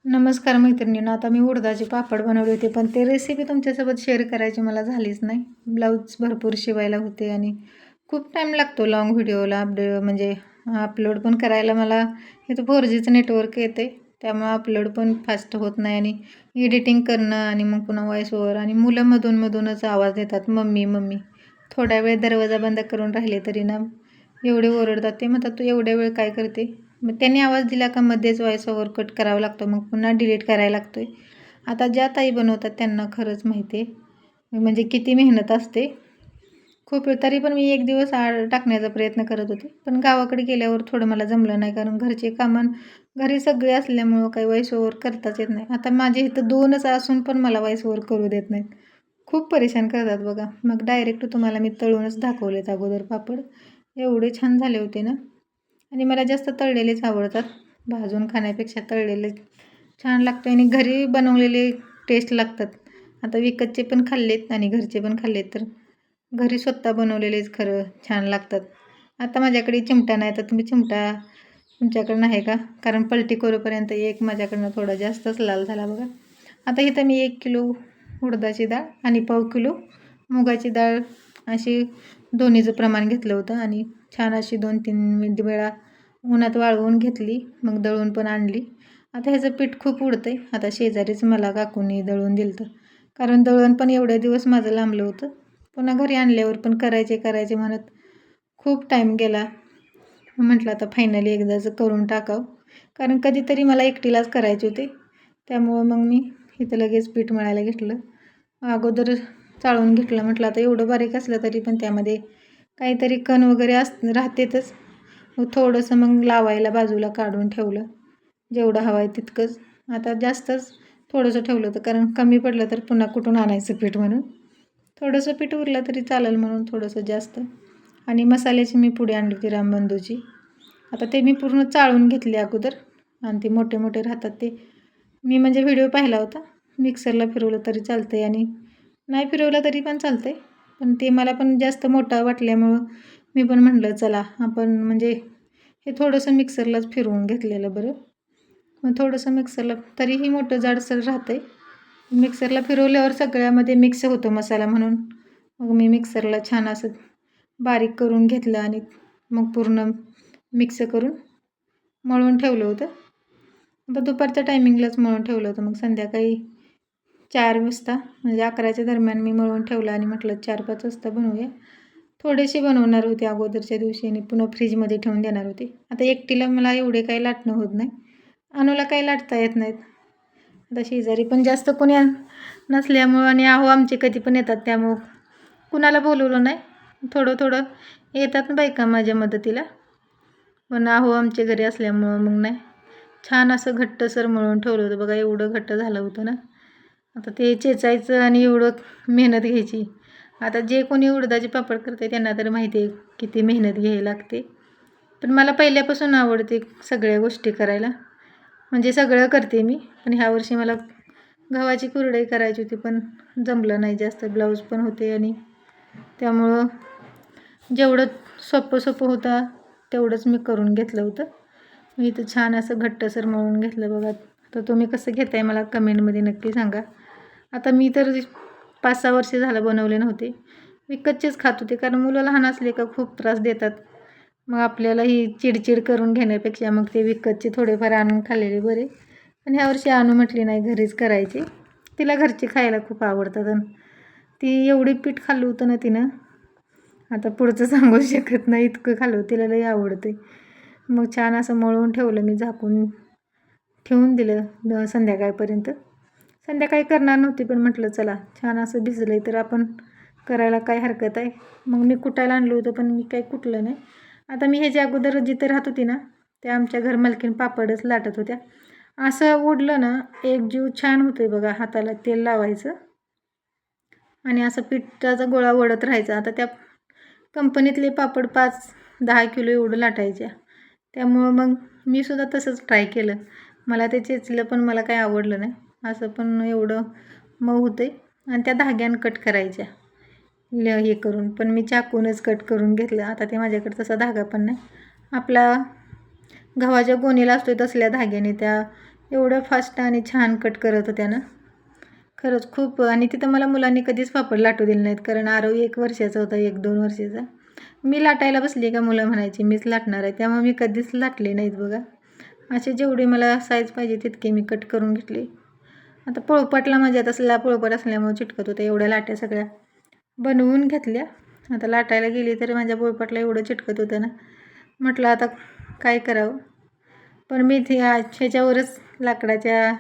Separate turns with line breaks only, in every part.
नमस्कार मैत्रिणींनो. आता मी उडदाचे पापड बनवले होते, पण ते रेसिपी तुमच्यासोबत शेअर करायची मला झालीच नाही. ब्लाऊज भरपूर शिवायला होते आणि खूप टाईम लागतो लाँग व्हिडिओला म्हणजे अपलोड पण करायला. मला इथं 4Gचं नेटवर्क येते, त्यामुळं अपलोड पण फास्ट होत नाही आणि एडिटिंग करणं आणि मग पुन्हा व्हॉईस ओव्हर आणि मुलं मधूनच आवाज देतात, मम्मी मम्मी. थोडा वेळ दरवाजा बंद करून राहिले तरी ना एवढे ओरडतात. ते म्हणतात, तू एवढ्या वेळ काय करते? मग त्यांनी आवाज दिला का मध्येच व्हॉईस ओव्हर कट करावा लागतो, मग पुन्हा डिलीट करायला लागतो आहे. आता ज्या ताई बनवतात त्यांना खरंच माहिती आहे म्हणजे किती मेहनत असते. खूप वेळ तरी पण मी एक दिवस आड टाकण्याचा प्रयत्न करत होते, पण गावाकडे गेल्यावर थोडं मला जमलं नाही, कारण घरचे कामं घरी सगळे असल्यामुळं काही व्हॉईस ओव्हर करताच येत नाही. आता माझे इथं 2च असून पण मला व्हॉईस ओव्हर करू देत नाहीत. खूप परेशान करतात बघा. मग डायरेक्ट तुम्हाला मी तळूनच दाखवलेत अगोदर पापड. एवढे छान झाले होते ना. आणि मला जास्त तळलेलेच आवडतात, भाजून खाण्यापेक्षा तळलेले छान लागतं आणि घरी बनवलेले टेस्ट लागतात. आता विकतचे पण खाल्लेत आणि घरचे पण खाल्लेत, तर घरी स्वतः बनवलेलेच खरं छान लागतात. आता माझ्याकडे चिमटा नाही, तर तुम्ही चिमटा तुमच्याकडनं आहे का? कारण पलटी करूपर्यंत एक माझ्याकडनं थोडा जास्तच लाल झाला बघा. आता इथं मी 1 किलो उडदाची डाळ आणि पाव किलो मुगाची डाळ अशी दोन्हीचं प्रमाण घेतलं होतं आणि छान अशी 2-3 वेळा उन्हात वाळवून घेतली, मग दळून पण आणली. आता ह्याचं पीठ खूप उडतं आहे. आता शेजारीच मला काकूंनी दळून दिलं होतं, कारण दळण पण एवढे दिवस माझं लांबलं होतं. पुन्हा घरी आणल्यावर पण करायचे म्हणत खूप टाईम गेला. म्हटलं आता फायनली एकदाचं करून टाकावं, कारण कधीतरी मला एकटीलाच करायचे होते. त्यामुळं मग मी इथं लगेच पीठ मळायला घेतलं. अगोदर चाळून घेतलं. म्हटलं आता एवढं बारीक असलं तरी पण त्यामध्ये काहीतरी कण वगैरे राहतेच. मग थोडंसं मग लावायला बाजूला काढून ठेवलं, जेवढं हवं आहे तितकंच. आता जास्तच थोडंसं ठेवलं होतं, कारण कमी पडलं तर पुन्हा कुठून आणायचं पीठ म्हणून. थोडंसं पीठ उरलं तरी चालेल म्हणून थोडंसं जास्त. आणि मसाल्याची मी पुडी आणली होती रामबंधूची. आता ते मी पूर्ण चाळून घेतले अगोदर, आणि ते मोठे मोठे राहतात ते मी म्हणजे व्हिडिओ पाहिला होता. मिक्सरला फिरवलं तरी चालतं आहे आणि नाही फिरवलं तरी पण चालतं आहे, पण ते मला पण जास्त मोठं वाटल्यामुळं मी पण म्हटलं चला आपण म्हणजे हे थोडंसं मिक्सरलाच फिरवून घेतलेलं बरं. मग थोडंसं मिक्सरला तरीही मोठं जाडसर राहतं आहे. मिक्सरला फिरवल्यावर सगळ्यामध्ये मिक्स होतो मसाला, म्हणून मग मी मिक्सरला छान असं बारीक करून घेतलं आणि मग पूर्ण मिक्स करून मळून ठेवलं होतं. आता दुपारच्या टायमिंगलाच मळून ठेवलं होतं. मग संध्याकाळी 4 वाजता म्हणजे 11च्या दरम्यान मी मळून ठेवलं आणि म्हटलं 4-5 वाजता बनवूया. थोडेसे बनवणार होते अगोदरच्या दिवशी आणि पुन्हा फ्रीजमध्ये ठेवून देणार होते. आता एकटीला मला एवढे काही लाटणं होत नाही, अनुला काही लाटता येत नाहीत. आता शेजारी पण जास्त कोणी नसल्यामुळं आणि आमचे कधी पण येतात, त्यामुळं कुणाला बोलवलं नाही. थोडं येतात बायका माझ्या मदतीला, पण आमच्या घरी असल्यामुळं मग नाही. छान असं घट्टसर मळून ठेवलं होतं बघा. एवढं घट्ट झालं होतं ना. आता ते चेचायचं आणि एवढं मेहनत घ्यायची. आता जे कोणी उडदाचे पापड करते त्यांना तर माहिती आहे किती मेहनत घ्यायला लागते. पण मला पहिल्यापासून आवडते सगळ्या गोष्टी करायला, म्हणजे सगळं करते मी. पण ह्या वर्षी मला गव्हाची कुरडई करायची होती, पण जमलं नाही जास्त. ब्लाऊज पण होते आणि त्यामुळं जेवढं सोपं होतं तेवढंच मी करून घेतलं होतं. मी इथं छान असं घट्टसर मळून घेतलं बघा. तर तुम्ही कसं घेताय मला कमेंटमध्ये नक्की सांगा. आता मी तर 5-6 वर्ष झालं बनवले नव्हते, विकतचेच खात होते, कारण मुलं लहान असले का खूप त्रास देतात. मग आपल्याला ही चिडचिड करून घेण्यापेक्षा मग ते विकतचे थोडेफार आणून खाल्लेले बरे. पण ह्या वर्षी आणू म्हटली नाही, घरीच करायची. तिला घरचे खायला खूप आवडतात आणि ती एवढी पीठ खाल्लं होतं ना तिनं, आता पुढचं सांगू शकत नाही, इतकं खाल्लं. तिला लई आवडते. मग छान असं मळून ठेवलं मी, झाकून ठेवून दिलं संध्याकाळपर्यंत. संध्याकाळी करणार नव्हती, पण म्हटलं चला छान असं भिजलं तर आपण करायला काय हरकत आहे. मग मी कुटायला आणलं होतं, पण मी काही कुटलं नाही. आता मी ह्याच्या अगोदर जिथे राहत होती ना, त्या आमच्या घरमालकीन पापडच लाटत होत्या. असं ओढलं ना एकजीव छान होतोय बघा. हाताला तेल लावायचं आणि असं पिठाचा गोळा ओढत राहायचा. आता त्या कंपनीतले पापड 5-10 किलो एवढं लाटायच्या, त्यामुळं मग मी सुद्धा तसंच ट्राय केलं. मला ते चेचलं पण मला काही आवडलं नाही. असं पण एवढं मऊ होते आणि त्या धाग्यानं कट करायच्या हे करून, पण मी चाकूनच कट करून घेतलं. आता ते माझ्याकडे तसा धागा पण नाही. आपला गव्हाच्या गोणीला असतो तसल्या धाग्याने त्या एवढं फास्ट आणि छान कट करत होत्या ना, खरंच खूप. आणि तिथं मला मुलांनी कधीच पापड लाटू दिले नाहीत, कारण आरव 1 वर्षाचा होता, 1-2 वर्षाचा. मी लाटायला बसली का मुलं म्हणायची मीच लाटणार आहे, त्यामुळे मी कधीच लाटले नाहीत बघा. असे जेवढे मला साईज पाहिजे तितके मी कट करून घेतले. आता पोळपाटला माझ्या तसला पोळपाट असल्यामुळे चिटकत होतं, एवढ्या लाट्या सगळ्या बनवून घेतल्या. आता लाटायला गेली तरी माझ्या पोळपाटला एवढं चिटकत होतं ना, म्हटलं आता काय करावं. पण मी ह्याच्यावरच लाकडाच्या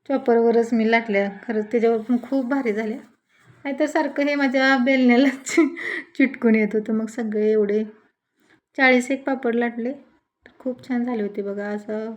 चॉपरवरच मी लाटल्या. खरंच त्याच्यावर पण खूप भारी झाल्या. नाहीतर सारखं हे माझ्या बेलण्याला चिटकून येत होतं. मग सगळे एवढे 40 एक पापड लाटले, तर खूप छान झाले होते बघा. असं